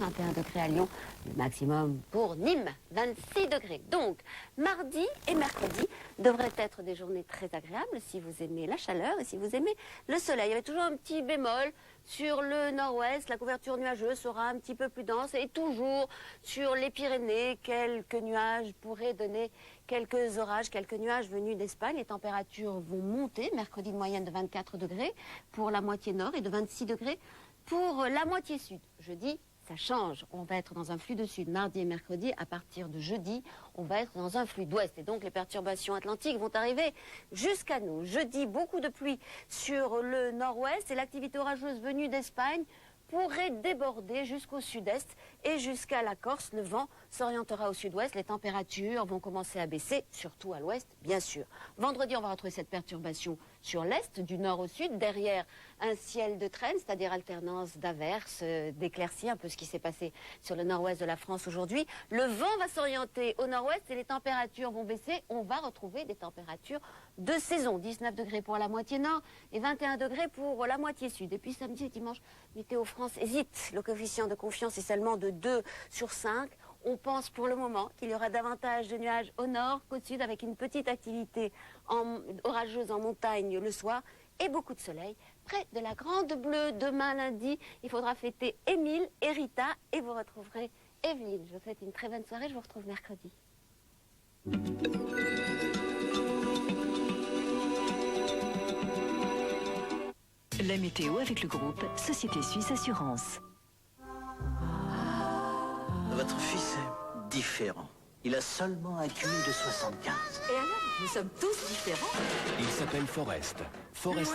21 degrés à Lyon, le maximum pour Nîmes, 26 degrés. Donc, mardi et mercredi devraient être des journées très agréables si vous aimez la chaleur et si vous aimez le soleil. Il y avait toujours un petit bémol sur le nord-ouest, la couverture nuageuse sera un petit peu plus dense et toujours sur les Pyrénées, quelques nuages pourraient donner quelques orages, quelques nuages venus d'Espagne. Les températures vont monter, mercredi de moyenne de 24 degrés pour la moitié nord et de 26 degrés pour la moitié sud. Jeudi, ça change. On va être dans un flux de sud mardi et mercredi. À partir de jeudi, on va être dans un flux d'ouest. Et donc, les perturbations atlantiques vont arriver jusqu'à nous. Jeudi, beaucoup de pluie sur le nord-ouest et l'activité orageuse venue d'Espagne pourrait déborder jusqu'au sud-est et jusqu'à la Corse. Le vent s'orientera au sud-ouest. Les températures vont commencer à baisser, surtout à l'ouest, bien sûr. Vendredi, on va retrouver cette perturbation sur l'est, du nord au sud, derrière un ciel de traîne, c'est-à-dire alternance d'averses, d'éclaircies, un peu ce qui s'est passé sur le nord-ouest de la France aujourd'hui. Le vent va s'orienter au nord-ouest et les températures vont baisser. On va retrouver des températures de saison. 19 degrés pour la moitié nord et 21 degrés pour la moitié sud. Et puis samedi et dimanche, Météo France hésite. Le coefficient de confiance est seulement de 2 sur 5. On pense pour le moment qu'il y aura davantage de nuages au nord qu'au sud, avec une petite activité orageuse en montagne le soir et beaucoup de soleil. Près de la Grande Bleue, demain lundi, il faudra fêter Émile et Rita et vous retrouverez Evelyne. Je vous souhaite une très bonne soirée, je vous retrouve mercredi. La météo avec le groupe Société Suisse Assurance. Votre fils est différent. Il a seulement un QI de 75. Et alors, nous sommes tous différents. Il s'appelle Forrest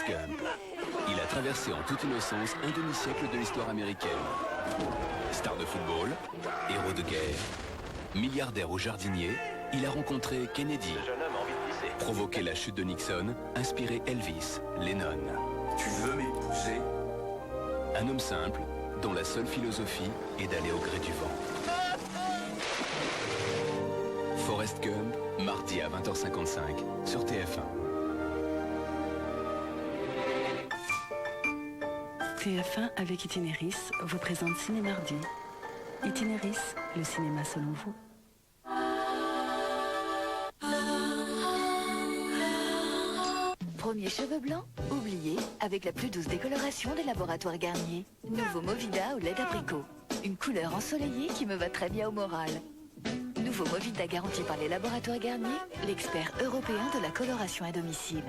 Gump. Il a traversé en toute innocence un demi-siècle de l'histoire américaine. Star de football, héros de guerre, milliardaire ou jardinier, il a rencontré Kennedy, provoqué la chute de Nixon, inspiré Elvis, Lennon. Tu veux m'épouser? Un homme simple, dont la seule philosophie est d'aller au gré du vent. Forrest Gump, mardi à 20h55 sur TF1. TF1 avec Itinéris vous présente Ciné Mardi. Itinéris, le cinéma selon vous. Premier cheveux blancs? Oublié, avec la plus douce décoloration des laboratoires Garnier. Nouveau Movida au lait d'abricot. Une couleur ensoleillée qui me va très bien au moral. Nouveau Movida garanti par les laboratoires Garnier, l'expert européen de la coloration à domicile.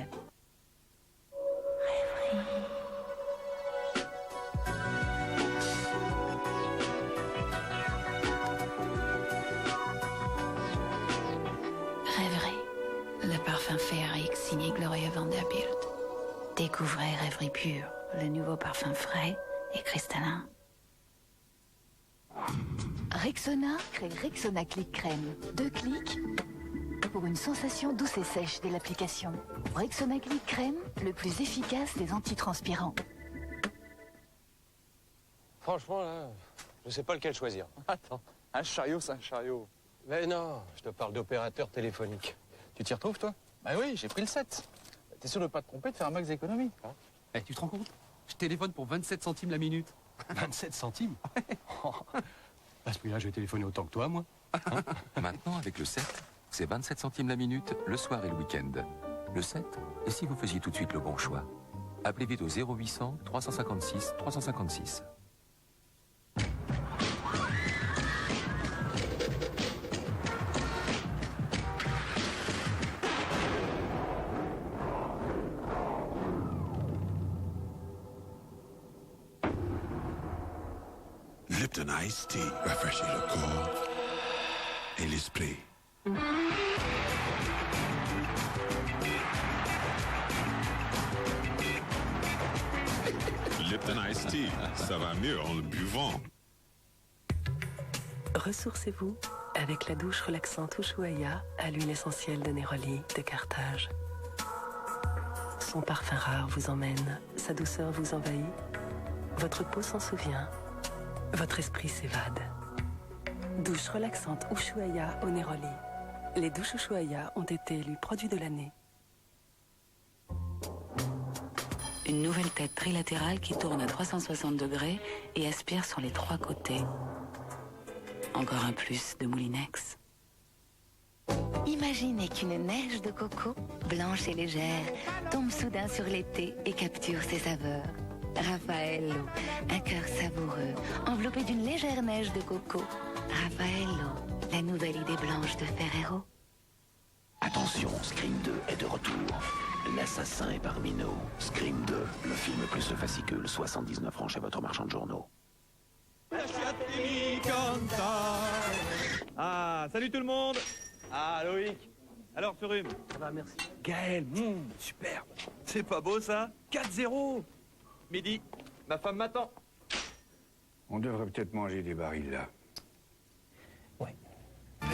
Rêverie, le parfum féerique signé Gloria Vanderbilt. Découvrez Rêverie Pure, le nouveau parfum frais et cristallin. Rexona crée Rexona Click Crème. 2 clics pour une sensation douce et sèche dès l'application. Rexona Click Crème, le plus efficace des antitranspirants. Franchement, là, je sais pas lequel choisir. Attends, un chariot, c'est un chariot. Mais non, je te parle d'opérateur téléphonique. Tu t'y retrouves, toi? Bah oui, j'ai pris le 7. T'es sûr de pas te tromper, de faire un max d'économie? Eh, tu te rends compte? Je téléphone pour 27 centimes la minute. 27 centimes? À ce prix-là, je vais téléphoner autant que toi, moi. Maintenant, avec le 7, c'est 27 centimes la minute, le soir et le week-end. Le 7, et si vous faisiez tout de suite le bon choix? Appelez vite au 0800 356 356. Lipton Iced Tea, rafraîchit le corps et l'esprit. Lipton Iced Tea, ça va mieux en le buvant. Ressourcez-vous avec la douche relaxante Ushuaïa à l'huile essentielle de Néroli de Carthage. Son parfum rare vous emmène, sa douceur vous envahit, votre peau s'en souvient, votre esprit s'évade. Douche relaxante Ushuaïa au Néroli. Les douches Ushuaïa ont été élus produits de l'année. Une nouvelle tête trilatérale qui tourne à 360 degrés et aspire sur les 3 côtés. Encore un plus de Moulinex. Imaginez qu'une neige de coco, blanche et légère, tombe soudain sur l'été et capture ses saveurs. Raffaello, un cœur savoureux, enveloppé d'une légère neige de coco. Raffaello, la nouvelle idée blanche de Ferrero. Attention, Scream 2 est de retour. L'assassin est parmi nous. Scream 2, le film plus le fascicule, 79 francs chez votre marchand de journaux. Ah, salut tout le monde. Ah, Loïc. Alors, ce rhume? Ça va, merci. Gaël, superbe. C'est pas beau, ça? 4-0. Midi, ma femme m'attend. On devrait peut-être manger des barils, là. Ouais. Vous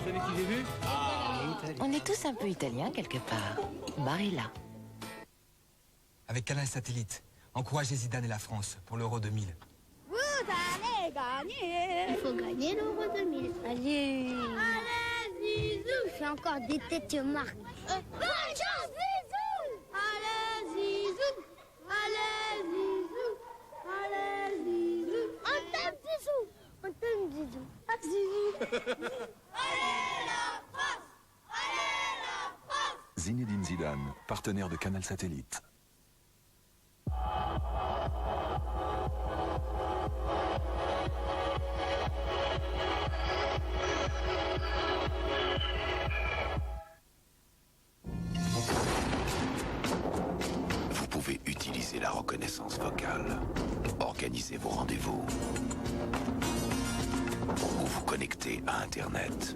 savez qui j'ai vu? On est tous un peu italiens quelque part. Barilla. Avec Canal Satellite, encouragez Zidane et la France pour l'Euro 2000. Vous allez gagner. Il faut gagner l'Euro 2000. Allez. Allez, Zizou. Fais encore des têtes marques. Bonne chance, Zizou. Allez, Zizou. Allez, Zizou. Allez, Zizou. On t'aime, Zizou. On t'aime, Zizou. Ah, Zizou. Allez, la France. Allez, la France. Zinedine Zidane, partenaire de Canal Satellite. Vous pouvez utiliser la reconnaissance vocale. Organisez vos rendez-vous. Ou vous connecter à Internet.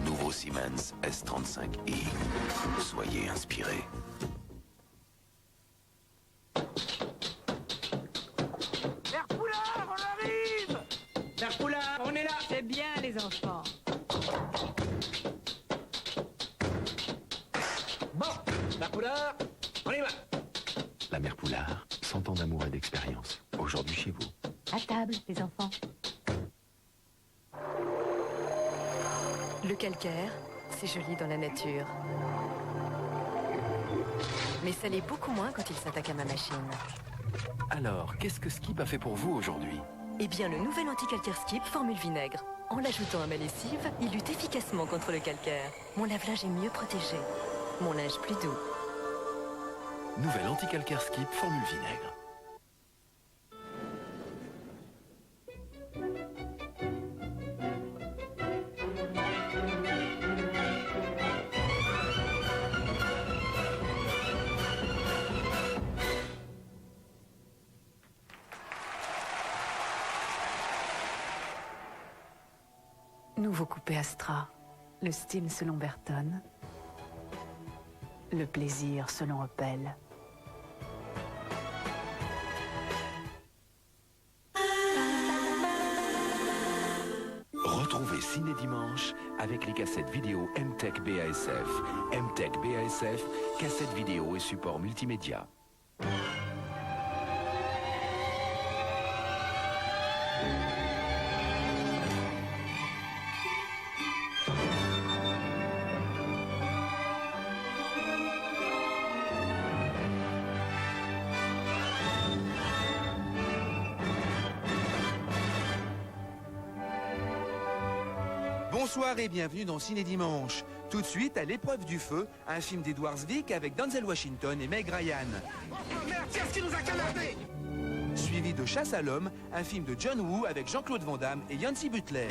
Nouveau Siemens S35i. Soyez inspirés. Père Poulard, on arrive. Père Poulard, on est là. C'est bien, les enfants. Bon, Père Poulard, on y va. La mère Poulard, 100 ans d'amour et d'expérience. Aujourd'hui chez vous. À table, les enfants. Le calcaire, c'est joli dans la nature. Mais ça l'est beaucoup moins quand il s'attaque à ma machine. Alors, qu'est-ce que Skip a fait pour vous aujourd'hui? Eh bien, le nouvel anti-calcaire Skip formule vinaigre. En l'ajoutant à ma lessive, il lutte efficacement contre le calcaire. Mon lave-linge est mieux protégé. Mon linge plus doux. Nouvelle anti-calcaire Skip, formule vinaigre. Nouveau coupé Astra. Le style selon Burton. Le plaisir selon Opel. Retrouvez Ciné Dimanche avec les cassettes vidéo MTech BASF. MTech BASF, cassettes vidéo et support multimédia. Bonsoir et bienvenue dans Ciné Dimanche. Tout de suite, à l'épreuve du feu, un film d'Edward Zwick avec Denzel Washington et Meg Ryan. Oh merde, qu'est-ce qui nous a canardés? Suivi de Chasse à l'homme, un film de John Woo avec Jean-Claude Van Damme et Yancy Butler.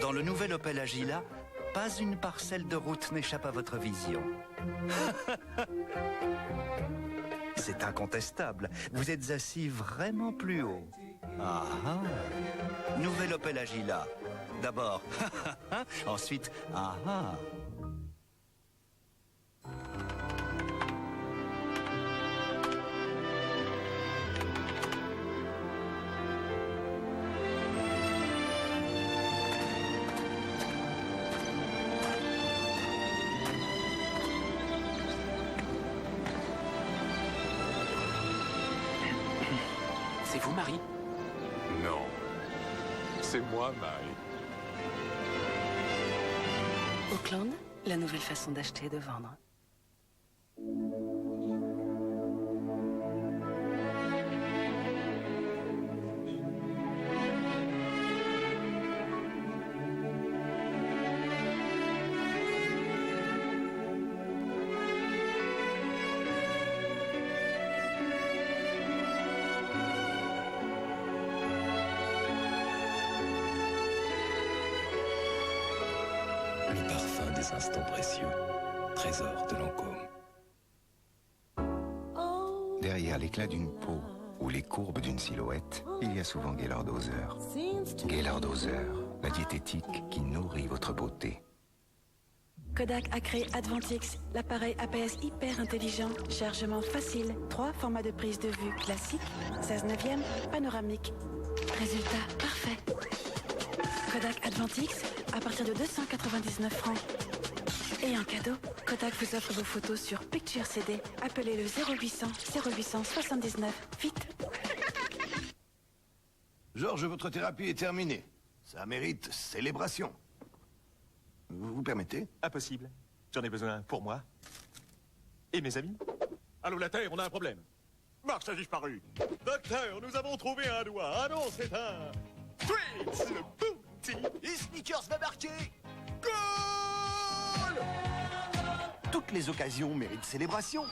Dans le nouvel Opel Agila, Pas une parcelle de route n'échappe à votre vision. C'est incontestable. Vous êtes assis vraiment plus haut. Ah ah. Nouvelle Opel Agila. D'abord. Ensuite. Ah ah. C'est vous, Marie? Non. C'est moi, Marie. Auckland, la nouvelle façon d'acheter et de vendre. Le parfum des instants précieux, trésor de Lancôme. Derrière l'éclat d'une peau ou les courbes d'une silhouette, il y a souvent Gaylord Hauser. Gaylord Hauser, la diététique qui nourrit votre beauté. Kodak a créé Advantix, l'appareil APS hyper intelligent, chargement facile, 3 formats de prise de vue classique, 16/9, panoramique. Résultat parfait. Kodak Advantix à partir de 299 francs. Et en cadeau, Kodak vous offre vos photos sur Picture CD. Appelez le 0800 0800 79. Vite. Georges, votre thérapie est terminée. Ça mérite célébration. Vous vous permettez? Impossible. J'en ai besoin pour moi. Et mes amis. Allô, la Terre, on a un problème. Mars a disparu. Docteur, nous avons trouvé un doigt. Ah non, c'est un... Tweets, le bounty. Et Sneakers va marquer. Goal! Toutes les occasions méritent célébration.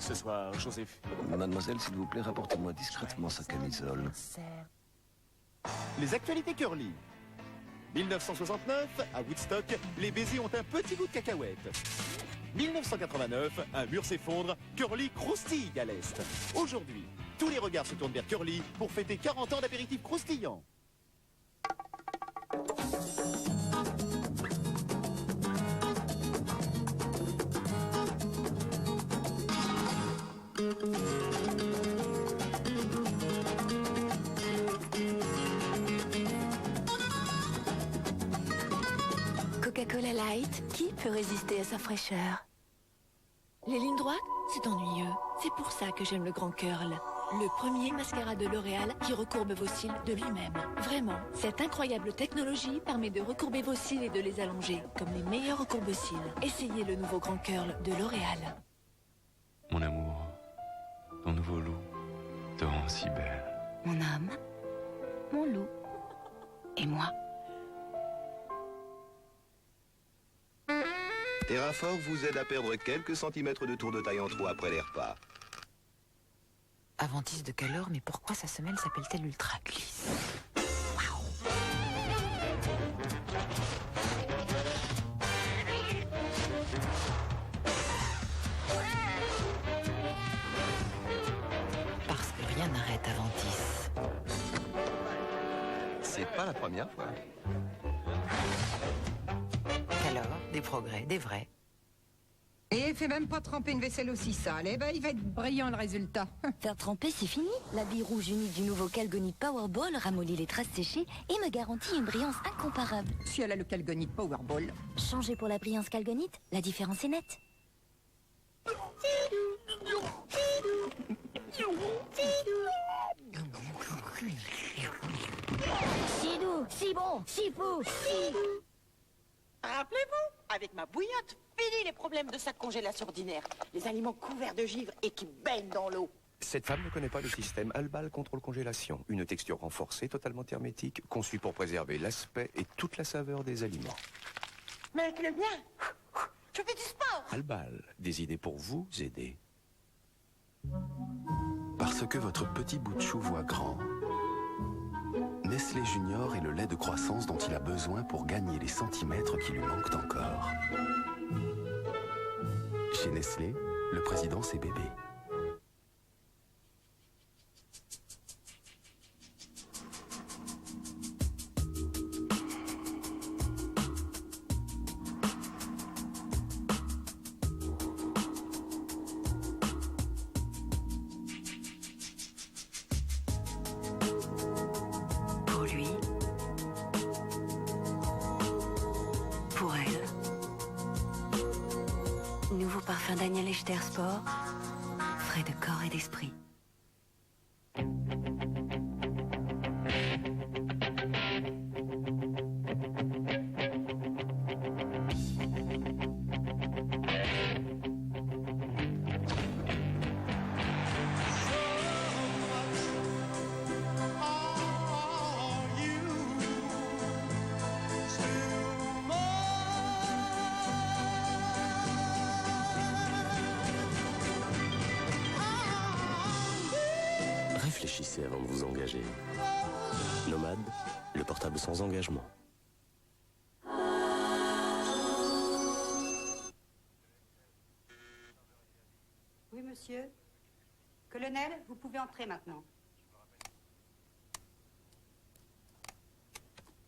Ce soir, Joseph. Mademoiselle, s'il vous plaît, rapportez-moi discrètement sa camisole. Les actualités curly. 1969, à Woodstock, les baisers ont un petit goût de cacahuète. 1989, un mur s'effondre, Curly croustille à l'Est. Aujourd'hui, tous les regards se tournent vers Curly pour fêter 40 ans d'apéritifs croustillants. Coca-Cola Light, qui peut résister à sa fraîcheur? Les lignes droites, c'est ennuyeux. C'est pour ça que j'aime le Grand Curl. Le premier mascara de L'Oréal qui recourbe vos cils de lui-même. Vraiment, cette incroyable technologie permet de recourber vos cils et de les allonger, comme les meilleurs recourbe-cils. Essayez le nouveau Grand Curl de L'Oréal. Mon amour, ton nouveau loup te rend si belle. Mon âme, mon loup et moi. Terrafort vous aide à perdre quelques centimètres de tour de taille en trop après les repas. Aventis de Calor, mais pourquoi sa semelle s'appelle-t-elle Ultra Glisse? Parce que rien n'arrête Aventis. C'est pas la première fois. Calor, des progrès, des vrais. Et fais même pas tremper une vaisselle aussi sale. Eh ben, il va être brillant le résultat. Faire tremper, c'est fini. La bille rouge unie du nouveau Calgonite Powerball ramollit les traces séchées et me garantit une brillance incomparable. Si elle a le Calgonite Powerball. Changez pour la brillance Calgonite, la différence est nette. Si doux, si bon, si fou, si... Rappelez-vous, avec ma bouillotte, fini les problèmes de sac congélation ordinaire. Les aliments couverts de givre et qui baignent dans l'eau. Cette femme ne connaît pas le système Albal contrôle congélation. Une texture renforcée, totalement hermétique, conçue pour préserver l'aspect et toute la saveur des aliments. Mais avec le mien, je fais du sport. Albal, des idées pour vous aider. Parce que votre petit bout de chou voit grand, Nestlé Junior est le lait de croissance dont il a besoin pour gagner les centimètres qui lui manquent encore. Chez Nestlé, le président c'est bébé. Pour lui, pour elle. Nouveau parfum Daniel Echter Sport, frais de corps et d'esprit. Réfléchissez avant de vous engager. Nomade, le portable sans engagement. Oui, monsieur. Colonel, vous pouvez entrer maintenant.